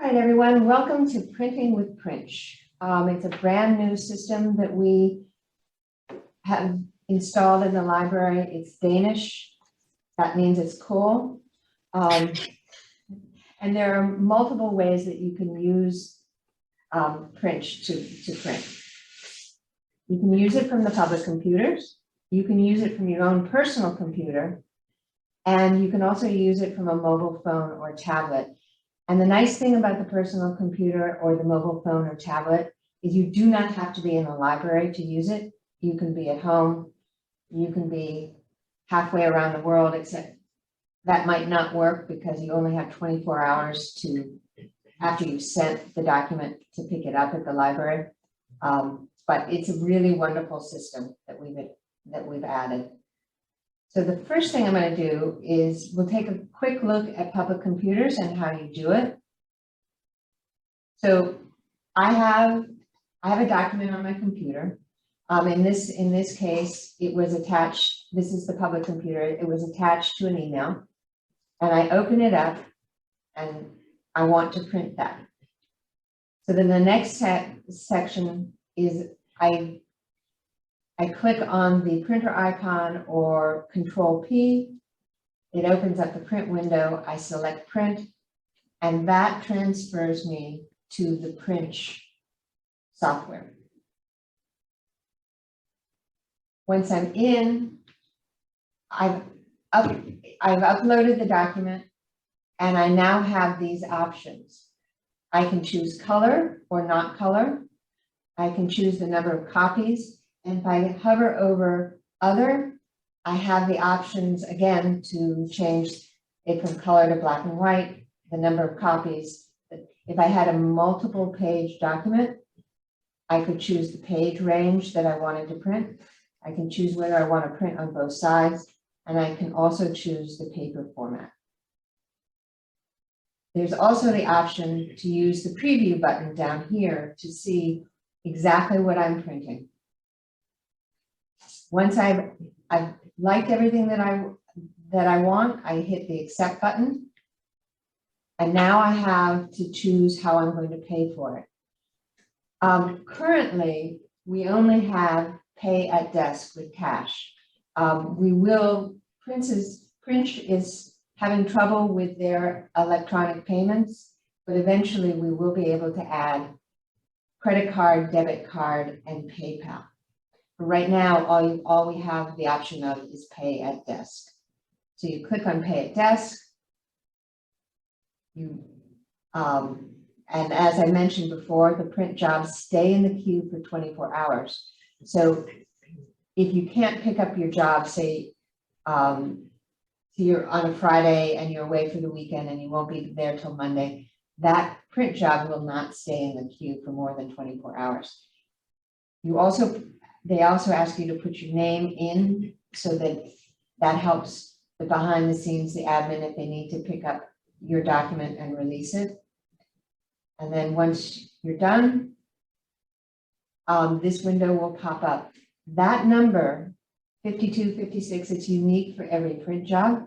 All right, everyone, welcome to Printing with Princh. It's a brand new system that we have installed in the library. It's Danish. That means it's cool. And there are multiple ways that you can use Princh to print. You can use it from the public computers. You can use it from your own personal computer. And you can also use it from a mobile phone or tablet. And the nice thing about the personal computer or the mobile phone or tablet is you do not have to be in a library to use it. You can be at home. You can be halfway around the world, except that might not work because you only have 24 hours after you've sent the document to pick it up at the library. But it's a really wonderful system that we've added. So the first thing I'm going to do is we'll take a quick look at public computers and how you do it. So I have a document on my computer. In this case, it was attached. This is the public computer. It was attached to an email, and I open it up, and I want to print that. So then the next section is I click on the printer icon or Control P. It opens up the print window. I select print, and that transfers me to the Princh software. Once I'm in, I've uploaded the document, and I now have these options. I can choose color or not color. I can choose the number of copies. And if I hover over other, I have the options again to change it from color to black and white, the number of copies. If I had a multiple page document, I could choose the page range that I wanted to print. I can choose whether I want to print on both sides, and I can also choose the paper format. There's also the option to use the preview button down here to see exactly what I'm printing. Once I've liked everything that I want, I hit the accept button. And now I have to choose how I'm going to pay for it. Currently, we only have pay at desk with cash. Princh is having trouble with their electronic payments, but eventually we will be able to add credit card, debit card, and PayPal. Right now, all we have the option of is pay at desk. So you click on pay at desk. And as I mentioned before, the print jobs stay in the queue for 24 hours. So if you can't pick up your job, say you're on a Friday and you're away for the weekend and you won't be there till Monday, that print job will not stay in the queue for more than 24 hours. They also ask you to put your name in so that helps the behind the scenes, the admin, if they need to pick up your document and release it. And then once you're done, this window will pop up. That number, 5256, it's unique for every print job.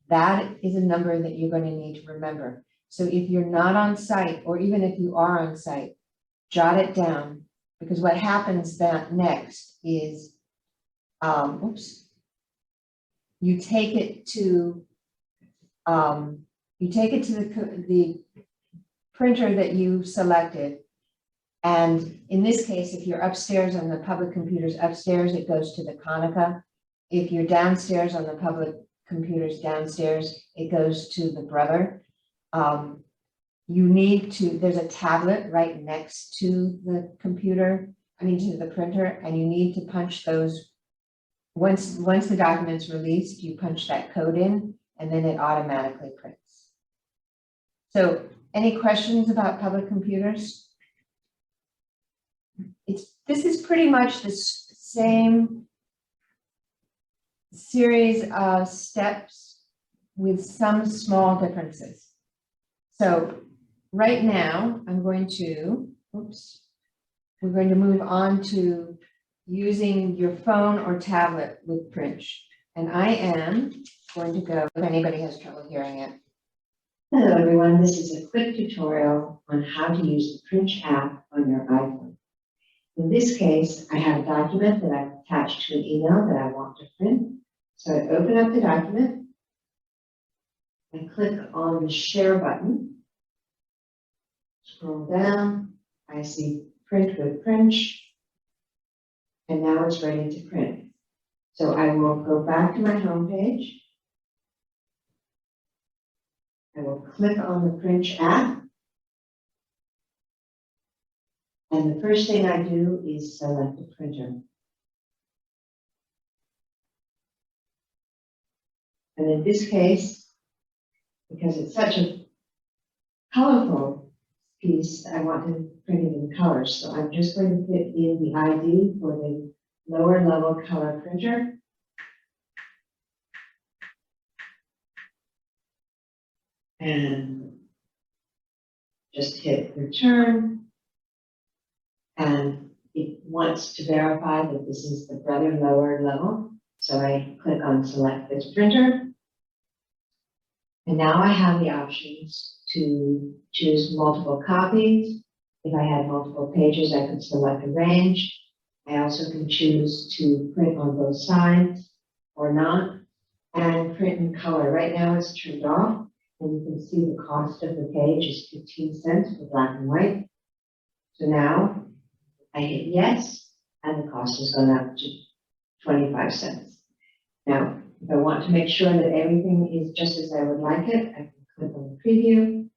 That is a number that you're going to need to remember. So if you're not on site, or even if you are on site, jot it down. Because what happens next is, you take it to the printer that you selected. And in this case, if you're upstairs on the public computers upstairs, it goes to the Konica. If you're downstairs on the public computers downstairs, it goes to the Brother. There's a tablet right next to the computer, to the printer, and you need to punch those. Once the document's released, you punch that code in, and then it automatically prints. So any questions about public computers? This is pretty much the same series of steps with some small differences. So right now, we're going to move on to using your phone or tablet with Princh. And I am going to go, if anybody has trouble hearing it, Hello everyone, this is a quick tutorial on how to use the Princh app on your iPhone. In this case, I have a document that I've attached to an email that I want to print. So I open up the document and click on the share button. Scroll down, I see print with Princh, and now it's ready to print. So I will go back to my home page. I will click on the Princh app. And the first thing I do is select the printer. And in this case, because it's such a colorful piece, I want to print it in colors. So I'm just going to put in the ID for the lower level color printer. And just hit return. And it wants to verify that this is the brother lower level. So I click on select this printer. And now I have the options to choose multiple copies. If I had multiple pages, I could select arrange. I also can choose to print on both sides or not, and print in color. Right now it's turned off, and you can see the cost of the page is 15 cents for black and white. So now I hit yes, and the cost has gone up to 25 cents. Now, if I want to make sure that everything is just as I would like it, I can click on the preview.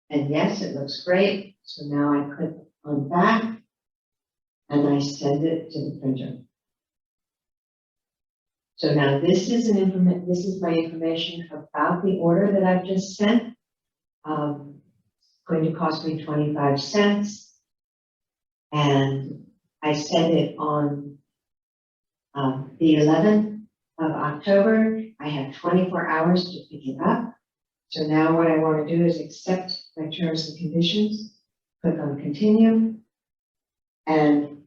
And yes, it looks great. So now I click on back and I send it to the printer. So now this is my information about the order that I've just sent. It's going to cost me 25 cents. And I sent it on the 11th of October. I have 24 hours to pick it up. So now what I want to do is accept my terms and conditions, click on continue. And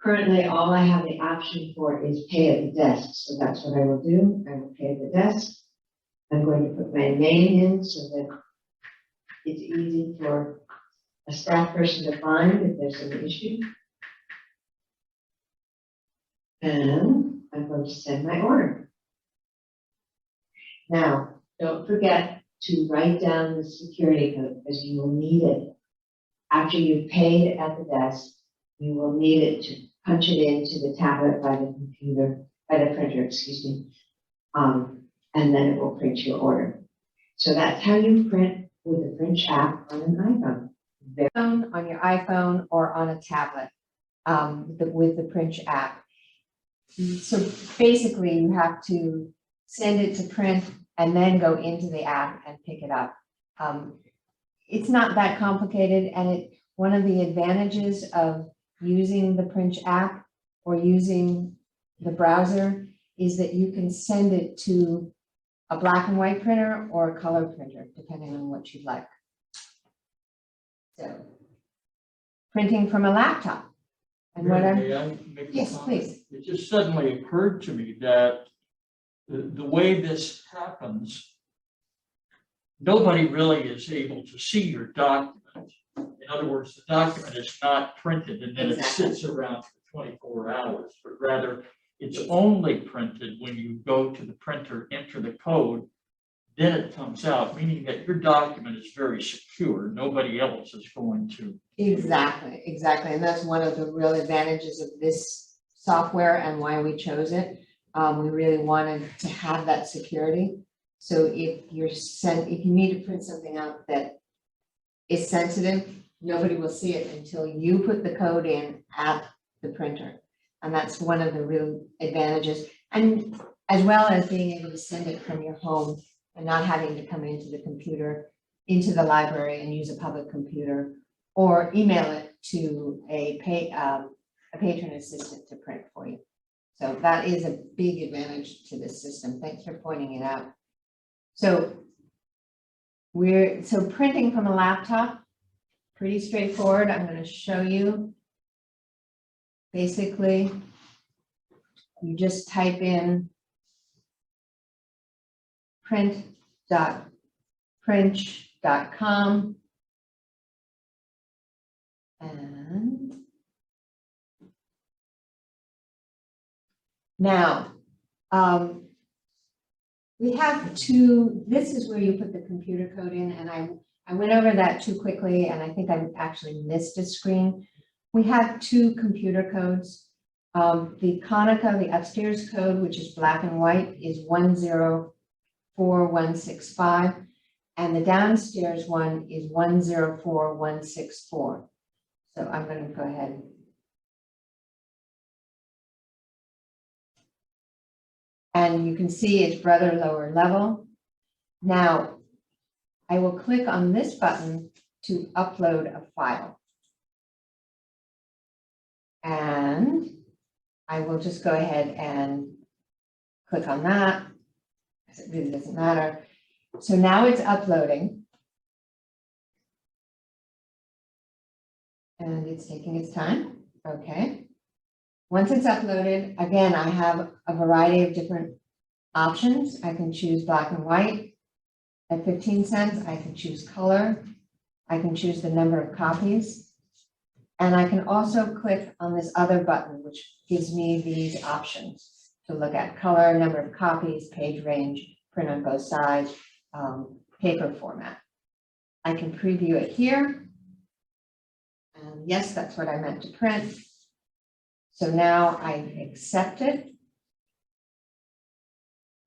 currently all I have the option for is pay at the desk. So that's what I will do. I will pay at the desk. I'm going to put my name in so that it's easy for a staff person to find if there's an issue. And I'm going to send my order. Now, don't forget to write down the security code because you will need it. After you've paid at the desk, you will need it to punch it into the tablet by the printer, excuse me. And then it will print your order. So that's how you print with the Princh app on an iPhone. On your iPhone or on a tablet with the Princh app. So basically you have to send it to print and then go into the app and pick it up. It's not that complicated, and one of the advantages of using the Princh app or using the browser is that you can send it to a black and white printer or a color printer, depending on what you'd like. So, printing from a laptop. And what May I make a yes, comment? please. It just suddenly occurred to me that the way this happens, nobody really is able to see your document. In other words, the document is not printed and then Exactly. it sits around for 24 hours, but rather it's only printed when you go to the printer, enter the code, then it comes out, meaning that your document is very secure. Nobody else is going to. Exactly, exactly. And that's one of the real advantages of this software and why we chose it. We really wanted to have that security. So if you need to print something out that is sensitive, nobody will see it until you put the code in at the printer. And that's one of the real advantages. And as well as being able to send it from your home and not having to come into the computer, into the library and use a public computer, or email it to a patron assistant to print for you. So that is a big advantage to this system. Thanks for pointing it out. So printing from a laptop, pretty straightforward. I'm going to show you. Basically, you just type in print.com princh.com. And now, we have two, this is where you put the computer code in, and I went over that too quickly, and I think I actually missed a screen. We have two computer codes. The Conica, the upstairs code, which is black and white, is 104165, and the downstairs one is 104164. So I'm going to go ahead. And you can see it's brother lower level. Now, I will click on this button to upload a file. And I will just go ahead and click on that, because it really doesn't matter. So now it's uploading. And it's taking its time. Okay. Once it's uploaded, again, I have a variety of different options. I can choose black and white at 15 cents. I can choose color. I can choose the number of copies. And I can also click on this other button, which gives me these options to look at: color, number of copies, page range, print on both sides, paper format. I can preview it here. And yes, that's what I meant to print. So now I accept it.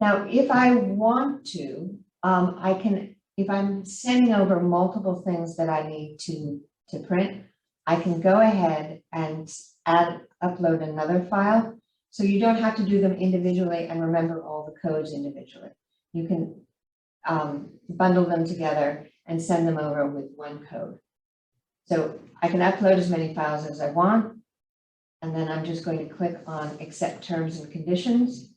Now, if I want to, I can, if I'm sending over multiple things that I need to print, I can go ahead and upload another file. So you don't have to do them individually and remember all the codes individually. You can bundle them together and send them over with one code. So I can upload as many files as I want. And then I'm just going to click on accept terms and conditions.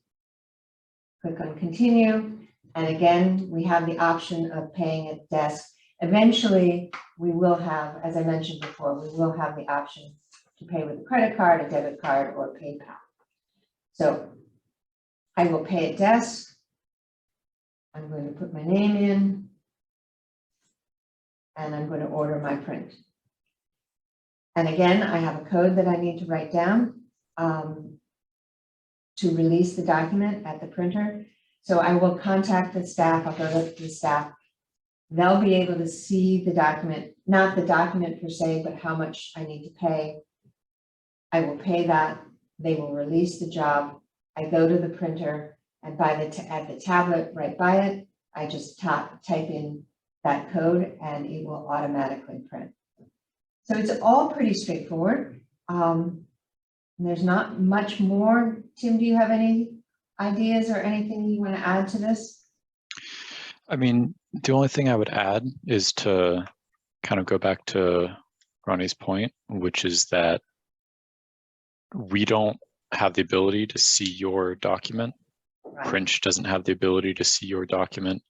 Click on continue. And again, we have the option of paying at desk. Eventually, we will have, as I mentioned before, we will have the option to pay with a credit card, a debit card, or PayPal. So I will pay at desk. I'm going to put my name in. And I'm going to order my print. And again, I have a code that I need to write down to release the document at the printer. So I will contact the staff. I'll go to the staff. They'll be able to see the document, not the document per se, but how much I need to pay. I will pay that. They will release the job. I go to the printer, and at the tablet right by it, I just type in that code, and it will automatically print. So it's all pretty straightforward. There's not much more. Tim, do you have any ideas or anything you want to add to this? I mean, the only thing I would add is to kind of go back to Ronnie's point, which is that we don't have the ability to see your document. Right. Princh doesn't have the ability to see your document.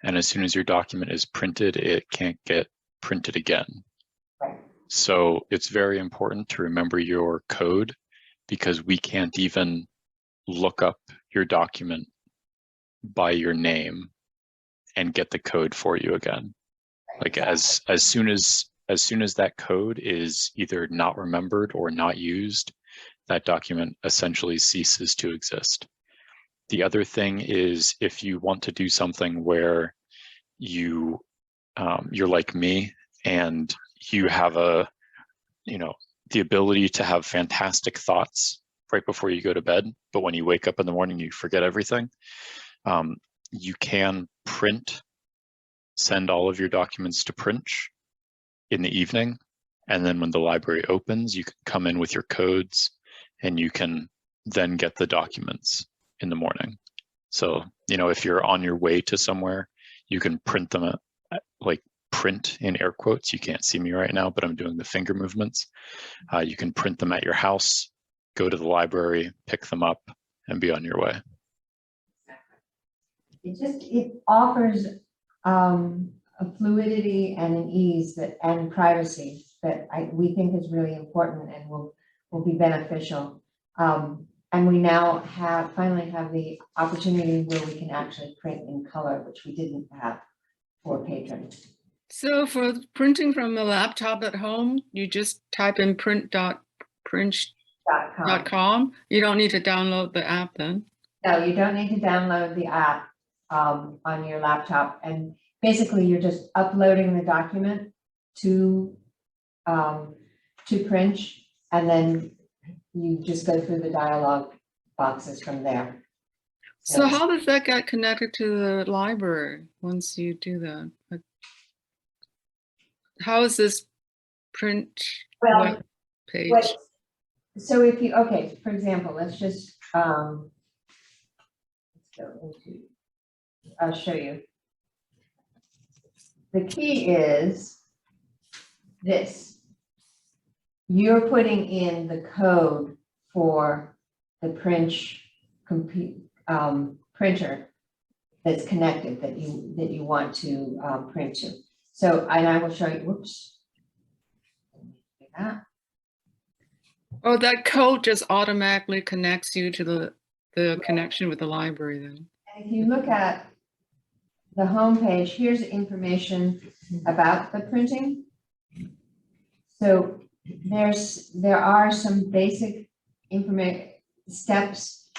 And as soon as your document is printed, it can't get printed again. Right. So it's very important to remember your code, because we can't even look up your document by your name and get the code for you again. Like as soon as that code is either not remembered or not used, that document essentially ceases to exist. The other thing is, if you want to do something where you're like me and you have the ability to have fantastic thoughts right before you go to bed, but when you wake up in the morning, you forget everything. You can send all of your documents to Princh in the evening. And then when the library opens, you can come in with your codes and you can then get the documents in the morning. So, if you're on your way to somewhere, you can print them print in air quotes. You can't see me right now, but I'm doing the finger movements. You can print them at your house, go to the library, pick them up, and be on your way. It offers a fluidity and an ease and privacy that we think is really important and will be beneficial. And we now finally have the opportunity where we can actually print in color, which we didn't have for patrons. So for printing from a laptop at home, you just type in print.princh.com. .com. You don't need to download the app then. No, you don't need to download the app on your laptop, and basically you're just uploading the document to Princh, and then you just go through the dialog boxes from there. So how does that get connected to the library once you do that? How is this print Well, web page? So if you, okay, for example, let's just, let's go into, I'll show you. The key is this. You're putting in the code for the Princh printer that's connected that you want to print to. So, and I will show you, whoops. Do that. Oh, that code just automatically connects you to the connection with the library then. And if you look at the home page, here's the information about the printing. So there are some basic steps.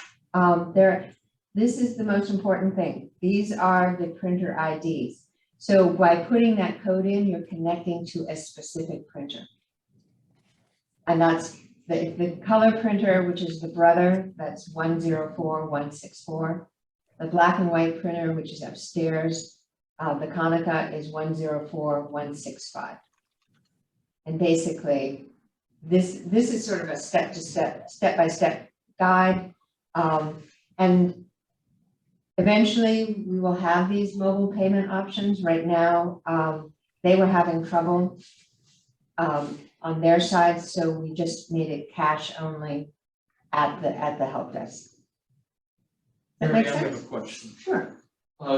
This is the most important thing. These are the printer IDs. So by putting that code in, you're connecting to a specific printer. And that's the color printer, which is the brother, that's 104164. The black and white printer, which is upstairs, the Konica is 104165. And basically, this is sort of a step-by-step guide. And eventually we will have these mobile payment options. Right now, they were having trouble on their side, so we just made it cash only at the help desk. That Mary, makes I have sense? a question. Sure.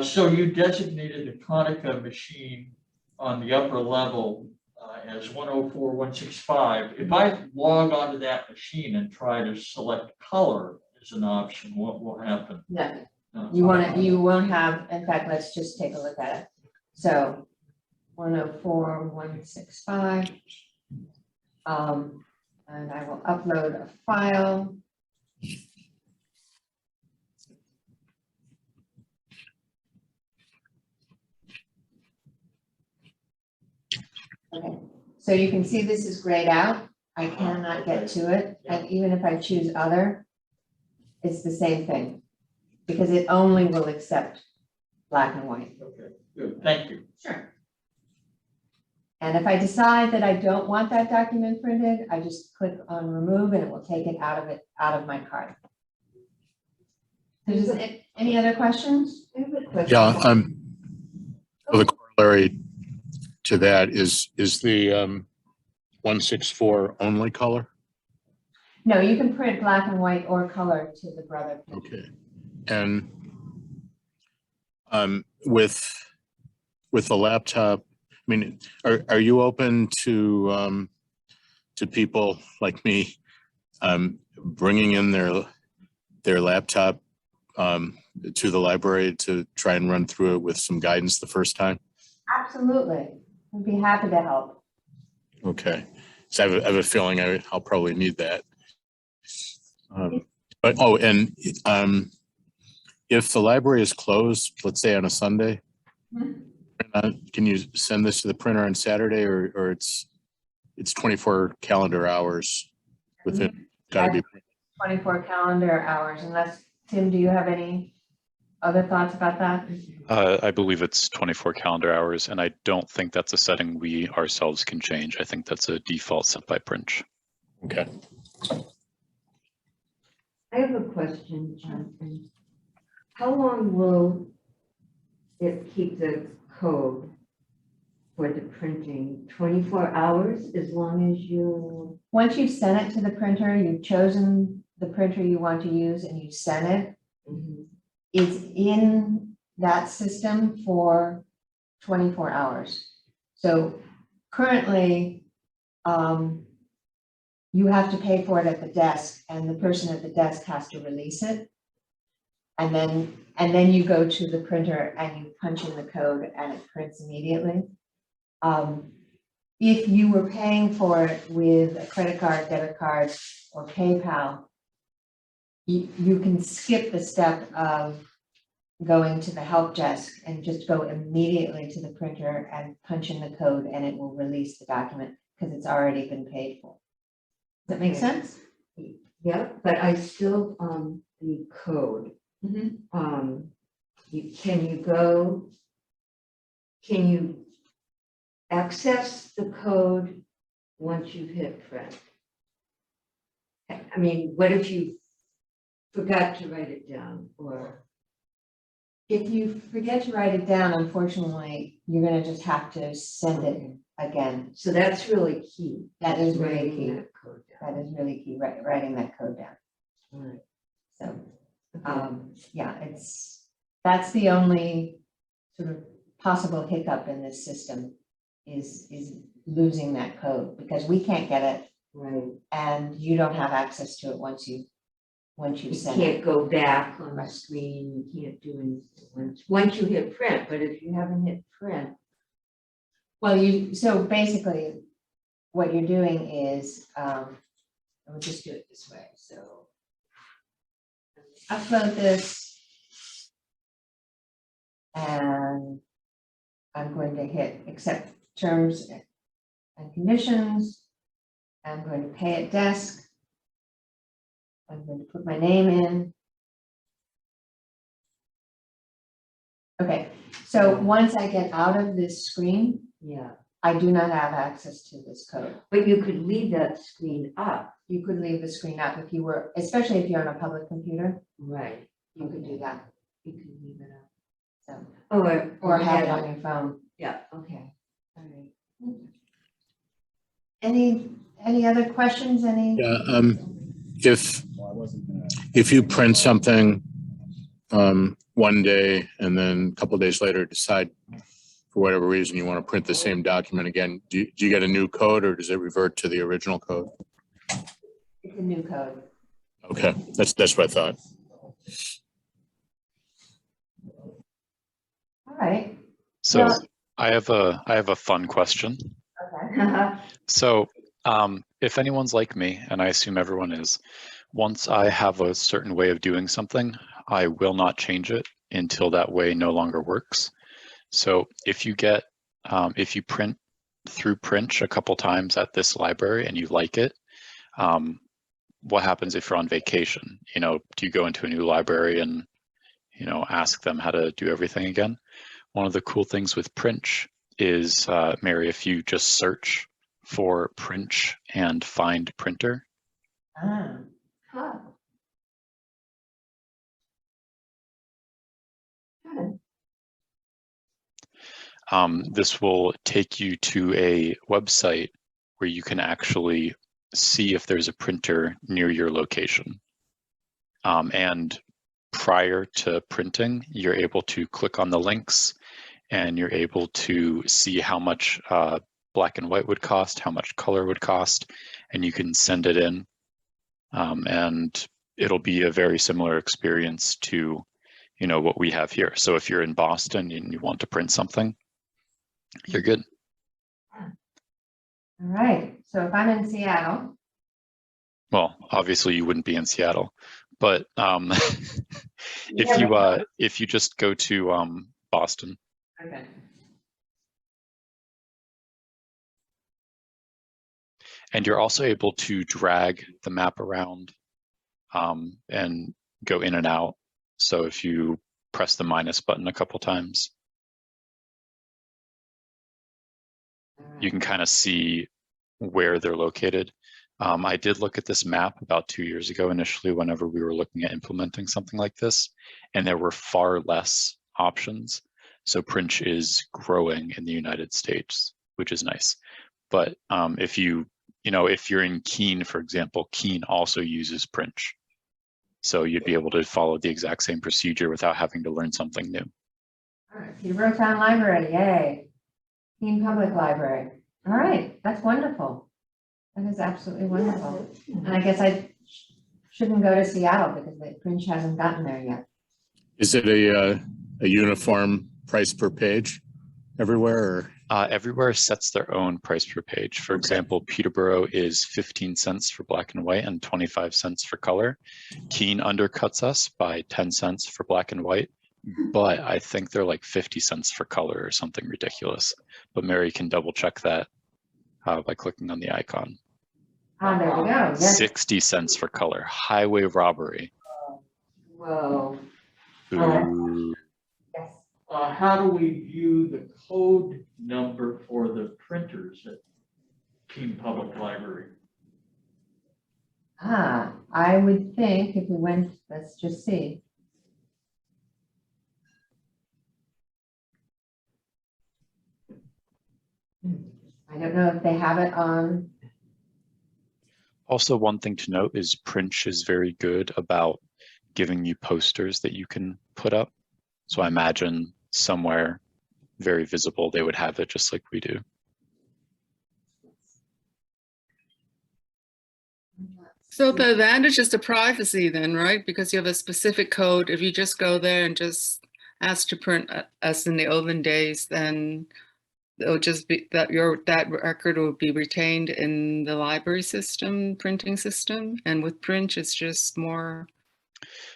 So you designated the Konica machine on the upper level as 104165. If I log onto that machine and try to select color as an option, what will happen? Nothing. No. You won't have, in fact, let's just take a look at it. So 104165. And I will upload a file. Okay, so you can see this is grayed out. I cannot get to it. And even if I choose other, it's the same thing, because it only will accept black and white. Okay, good, thank you. Sure. And if I decide that I don't want that document printed, I just click on remove and it will take it out of my cart. Is there any other questions? Yeah, well, the corollary to that is the 164 only color? No, you can print black and white or color to the brother. Okay. And with the laptop, I mean, are you open to people like me bringing in their laptop to the library to try and run through it with some guidance the first time? Absolutely. I'd be happy to help. Okay. So I have a feeling I'll probably need that. But, oh, and if the library is closed, let's say on a Sunday, can you send this to the printer on Saturday, or it's 24 calendar hours within, gotta be. 24 calendar hours, unless, Tim, do you have any other thoughts about that? I believe it's 24 calendar hours, and I don't think that's a setting we ourselves can change. I think that's a default set by Princh. Okay. I have a question, Jonathan. How long will it keep the code for the printing? 24 hours, as long as you... Once you've sent it to the printer, you've chosen the printer you want to use and you send it, it's in that system for 24 hours. So currently, you have to pay for it at the desk, and the person at the desk has to release it. And then you go to the printer and you punch in the code and it prints immediately. If you were paying for it with a credit card, debit card, or PayPal, you can skip the step of going to the help desk and just go immediately to the printer and punch in the code and it will release the document because it's already been paid for. Does that make Okay. sense? Yeah, but I still, the code, can you access the code once you've hit print? I mean, what if you forgot to write it down or? If you forget to write it down, unfortunately, you're gonna just have to send it again. So that's really key. That is really writing key. that code down. That is really key, writing that code down. Right. So, Okay. yeah, that's the only sort of possible hiccup in this system is losing that code because we can't get it Right. and you don't have access to it once you You send it. can't go back on the Right. screen, you can't do anything once you hit print, but if you haven't hit print. Well, so basically, what you're doing is, we'll just do it this way, so. Upload this. And I'm going to hit accept terms and conditions. I'm going to pay at desk. I'm going to put my name in. Okay, so once I get out of this screen, Yeah, I do not have access to this code. but you could leave that screen up. You could leave the screen up if you were, especially if you're on a public computer, Right. you could do that. You can leave it up. So, Or or have it on your phone. Yeah, okay, all right. Any other questions? Yeah, if you print something one day and then a couple of days later decide for whatever reason you want to print the same document again, do you get a new code or does it revert to the original code? It's a new code. Okay, that's what I thought. All right. So Yeah. I have a fun question. Okay. So if anyone's like me, and I assume everyone is, once I have a certain way of doing something, I will not change it until that way no longer works. So if you print through Princh a couple times at this library and you like it, what happens if you're on vacation? Do you go into a new library and, ask them how to do everything again? One of the cool things with Princh is, Mary, if you just search for Princh and find printer, Ah, Huh. Good. this will take you to a website where you can actually see if there's a printer near your location. And prior to printing, you're able to click on the links and you're able to see how much black and white would cost, how much color would cost, and you can send it in. And it'll be a very similar experience to, what we have here. So if you're in Boston and you want to print something, you're good. all right. So if I'm in Seattle, Well, obviously you wouldn't be in Seattle, but if you just go to Boston, okay. and you're also able to drag the map around and go in and out. So if you press the minus button a couple times, you can kind of see where they're located. I did look at this map about 2 years ago initially whenever we were looking at implementing something like this, and there were far less options. So Princh is growing in the United States, which is nice. But if you're in Keene, for example, Keene also uses Princh. So you'd be able to follow the exact same procedure without having to learn something new. All right. Peterborough Town Library, yay. Keene Public Library. All right, that's wonderful. That is absolutely wonderful. And I guess I shouldn't go to Seattle because the Princh hasn't gotten there yet. Is it a uniform price per page everywhere or? Everywhere sets their own price per page. For example, Peterborough is 15 cents for black and white and 25 cents for color. Keene undercuts us by 10 cents for black and white, but I think they're like 50 cents for color or something ridiculous. But Mary can double check that by clicking on the icon. Ah, there we go. Yes. 60 cents for color. Highway robbery. Whoa. Ooh. Yes. How do we view the code number for the printers at Keene Public Library? Ah, I would think if we went, let's just see. I don't know if they have it on. Also, one thing to note is Princh is very good about giving you posters that you can put up. So I imagine somewhere very visible, they would have it just like we do. So the advantage is the privacy then, right? Because you have a specific code. If you just go there and just ask to print as in the olden days, then it'll just be that that record will be retained in the library system, printing system. And with Princh, it's just more.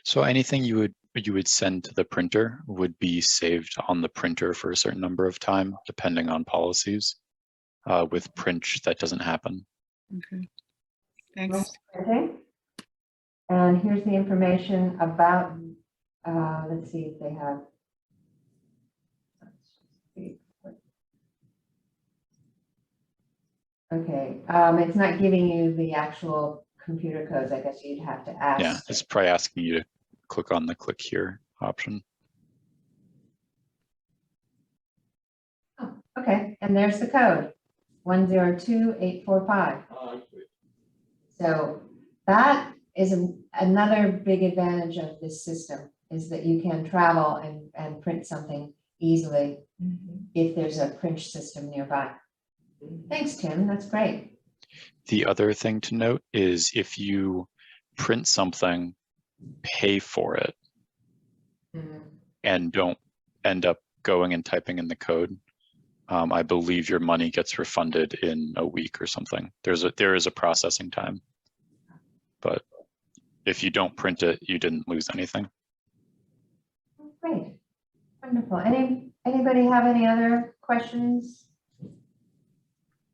So anything you would send to the printer would be saved on the printer for a certain number of time, depending on policies. With Princh, that doesn't happen. Okay. Thanks. Okay. And here's the information about, let's see if they have. Okay, it's not giving you the actual computer codes. I guess you'd have to ask. Yeah, it's probably asking you to click on the click here option. Oh, okay, and there's the code, 102845. So that is another big advantage of this system, is that you can travel and print something easily if there's a Princh system nearby. Thanks, Tim, that's great. The other thing to note is if you print something, pay for it, and don't end up going and typing in the code, I believe your money gets refunded in a week or something. There is a processing time, but if you don't print it, you didn't lose anything. Great, wonderful. Anybody have any other questions?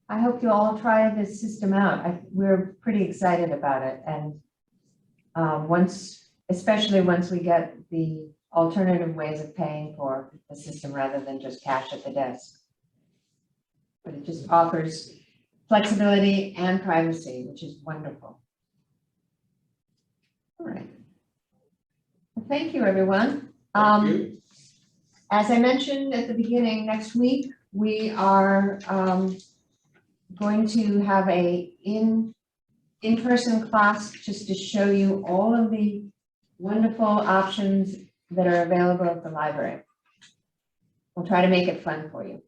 I hope you all try this system out. We're pretty excited about it, and especially once we get the alternative ways of paying for the system rather than just cash at the desk. But it just offers flexibility and privacy, which is wonderful. All right. Well, thank you, everyone. Thank you. As I mentioned at the beginning, next week we are going to have a in-person class just to show you all of the wonderful options that are available at the library. We'll try to make it fun for you.